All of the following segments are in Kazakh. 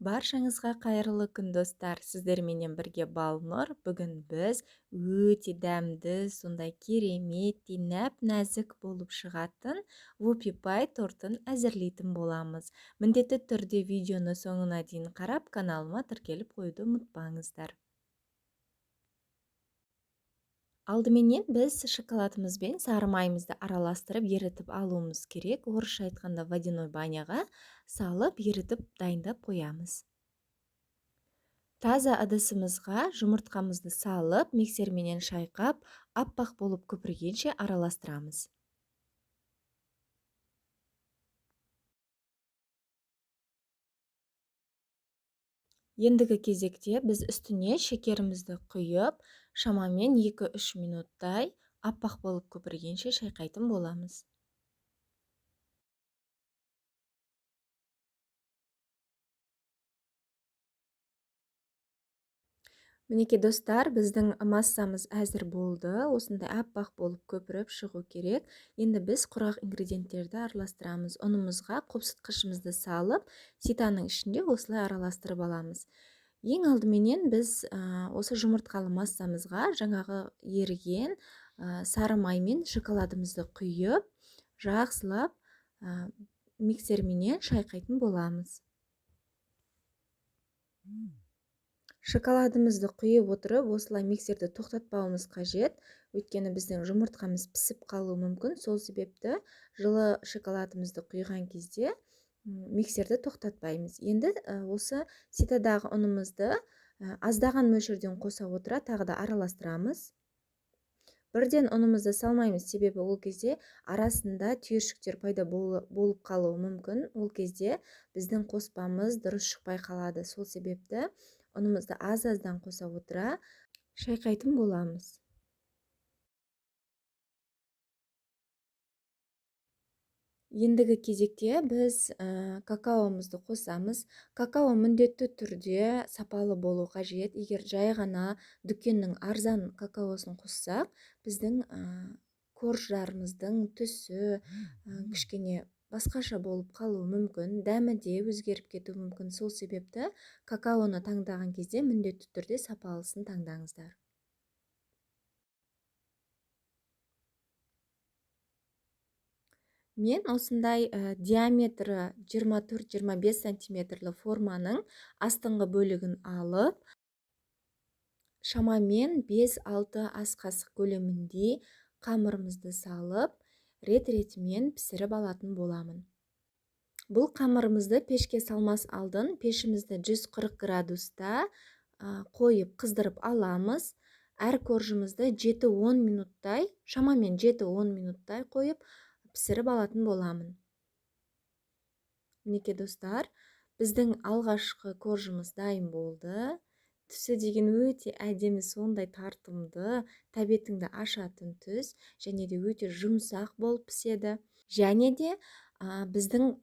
Баршаңызға қайырлы күн достар. Сіздерменен бірге Балнұр. Бүгін біз өте дәмді, сондай керемет, нәп-нәзік болып шығатын вупи пай тортын әзірлейтін боламыз. Міндетті түрде видеоны соңына дейін қарап, каналыма тіркеліп қоюды ұмытпаңыздар. Алдыменен біз шоколадымызбен сары майымызды араластырып ерітіп алуымыз керек. Орысша айтқанда водяной баняға салып ерітіп дайындап қоямыз. Таза ыдысымызға жұмыртқамызды салып, миксерменен шайқап, аппақ болып көпіргенше араластырамыз. Ендігі кезекте біз үстіне шекерімізді құйып, шамамен 2-3 минуттай аппақ болып көпіргенше шайқайтын боламыз. Мінекей достар, біздің массамыз әзір болды. Осындай аппақ болып көпіріп шығу керек. Енді біз құрақ ингредиенттерді араластырамыз. Ұнымызға қопсытқышымызды салып, ситаның ішінде осылай араластырып аламыз. Ең алдыменен біз осы жұмыртқалы массамызға жаңағы еріген сары маймен шоколадымызды құйып, жақсылап миксерменен шайқайтын боламыз. Шоколадымызды құйып отырып, осылай миксерді тоқтатпауымыз қажет, өйткені біздің жұмыртқамыз пісіп қалуы мүмкін. Сол себепті жылы шоколадымызды құйған кезде миксерді тоқтатпаймыз. Енді осы ситадағы ұнымызды аздаған мөлшерден қоса отыра тағы да араластырамыз. Бірден ұнымызды салмаймыз, себебі ол кезде арасында түйіршіктер пайда болып қалуы мүмкін. Ол кезде біздің қоспамыз дұрыс шықпай қалады. Сол себепті ұнымызды аз-аздан қоса отыра шайқайтын боламыз. Ендігі кезекте біз какаомызды қосамыз. Какао міндетті түрде сапалы болу қажет. Егер жай ғана дүкеннің арзан какаосын қоссақ, біздің корждарымыздың түсі кішкене басқаша болып қалуы мүмкін, дәмі де өзгеріп кетуі мүмкін. Сол себепті какаоны таңдаған кезде міндетті түрде сапалысын таңдаңыздар. Мен осындай диаметрі 24-25 сантиметрлі форманың астыңғы бөлігін алып, шамамен 5-6 ас қасық көлемінде қамырымызды салып, рет-ретімен пісіріп алатын боламын. Бұл қамырымызды пешке салмас алдын пешімізді 140 градуста қойып қыздырып аламыз. Әр коржымызды 7-10 минуттай, шамамен 7-10 минуттай қойып пісіріп алатын боламын. Мінекей достар, біздің алғашқы коржымыз дайын болды. Түсі деген өте әдемі, сондай тартымды, тәбетіңді ашатын түс, және де өте жұмсақ болып піседі. Және де біздің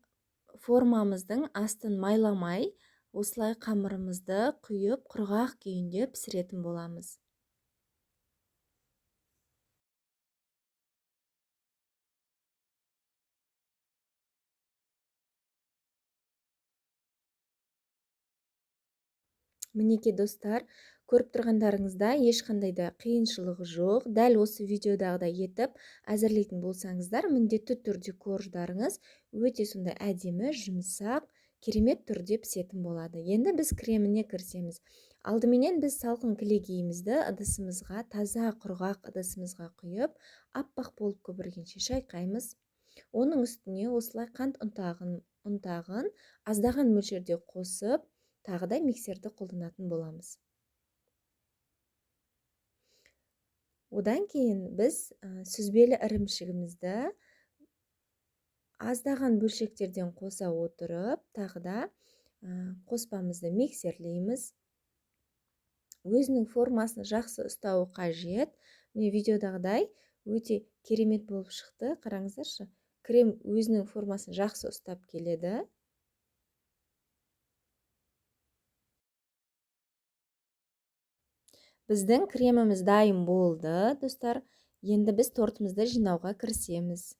формамыздың астын майламай, осылай қамырымызды құйып құрғақ күйінде пісіретін боламыз. Мінекей достар, көріп тұрғандарыңызда ешқандай да қиыншылығы жоқ. Дәл осы видеодағыдай етіп әзірлейтін болсаңыздар, міндетті түрде корждарыңыз өте сондай әдемі, жұмсақ, керемет түрде пісетін болады. Енді біз креміне кірісеміз. Алдыменен біз салқын кілегейімізді ыдысымызға, таза құрғақ ыдысымызға құйып, аппақ болып көпіргенше шайқаймыз. Оның үстіне осылай қант ұнтағын аздаған мөлшерде қосып, тағы да миксерді қолданатын боламыз. Одан кейін біз сүзбелі ірімшігімізді аздаған бөлшектерден қоса отырып, тағы да қоспамызды миксерлейміз. Өзінің формасын жақсы ұстауы қажет. Міне видеодағыдай өте керемет болып шықты. Қараңыздаршы, крем өзінің формасын жақсы ұстап келеді. Біздің креміміз дайын болды, достар. Енді біз тортымызды жинауға кірісеміз.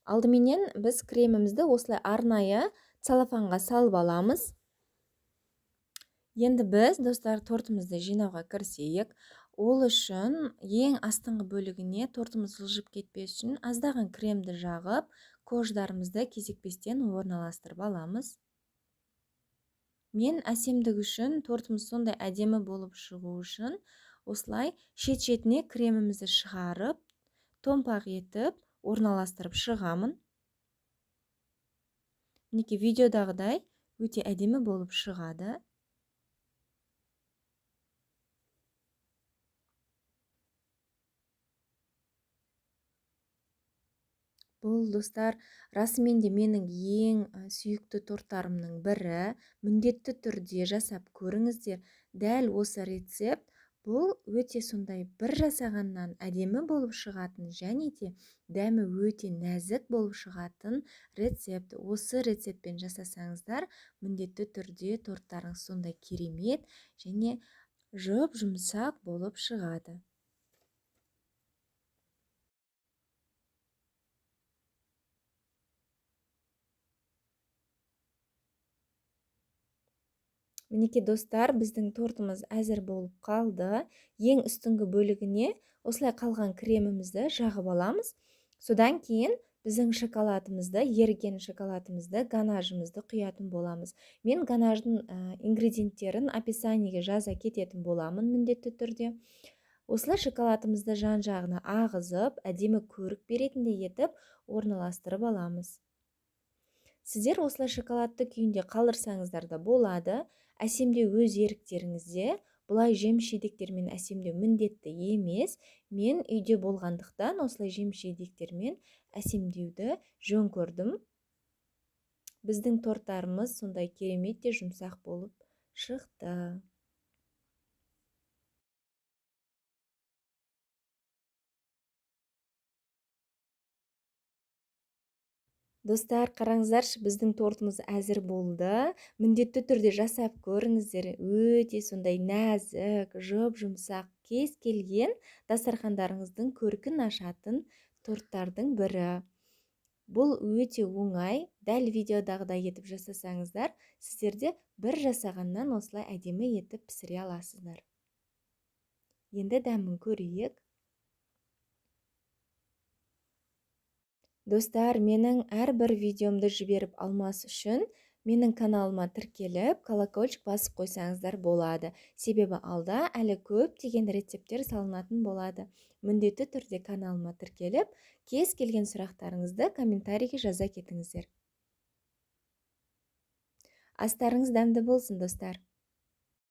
Алдыменен біз кремімізді осылай арнайы целлофанға салып аламыз. Енді біз, достар, тортымызды жинауға кірісейік. Ол үшін ең астыңғы бөлігіне тортымыз жылжып кетпес үшін аздаған кремді жағып, кождарымызды кезекпестен орналастырып аламыз. Мен әсемдік үшін, тортымыз сондай әдемі болып шығу үшін, осылай шет-шетіне кремімізді шығарып, томпақ етіп, орналастырып шығамын. Мінекей видеодағыдай өте әдемі болып шығады. Бұл, достар, расымен де менің ең сүйікті торттарымның бірі. Міндетті түрде жасап көріңіздер. Дәл осы рецепт бұл өте сондай бір жасағаннан әдемі болып шығатын және де дәмі өте нәзік болып шығатын рецепт. Осы рецептпен жасасаңыздар, міндетті түрде торттарыңыз сондай керемет және жұп-жұмсақ болып шығады. Мінекей, достар, біздің тортымыз әзір болып қалды. Ең үстіңгі бөлігіне осылай қалған кремімізді жағып аламыз. Содан кейін біздің шоколадымызды, еріген шоколадымызды, ганажымызды құятын боламыз. Мен ганаждың ингредиенттерін описаниеге жаза кететін боламын міндетті түрде. Осылай шоколадымызды жан-жағына ағызып, әдемі көрік беретіндей етіп орналастырып аламыз. Сіздер осылай шоколадты күйінде қалдырсаңыздар да болады. Әсемдеу өз еріктеріңізде. Бұлай жеміс-жидектермен әсемдеу міндетті емес. Мен үйде болғандықтан осылай жеміс-жидектермен әсемдеуді жөн көрдім. Біздің торттарымыз сондай керемет те жұмсақ болып шықты. Достар, қараңыздаршы, біздің тортымыз әзір болды. Міндетті түрде жасап көріңіздер. Өте сондай нәзік, жұп-жұмсақ, кез келген дастархандарыңыздың көркін ашатын торттардың бірі. Бұл өте оңай. Дәл видеодағыдай етіп жасасаңыздар, сіздерде бір жасағаннан осылай әдемі етіп пісіре аласыздар. Енді дәмін көрейік. Достар, менің әрбір видеомды жіберіп алмас үшін менің каналыма тіркеліп, колокольчик басып қойсаңыздар болады. Себебі алда әлі көптеген рецепттер салынатын болады. Міндетті түрде каналыма тіркеліп, кез келген сұрақтарыңызды комментарийге жаза кетіңіздер. Астарыңыз дәмді болсын, достар.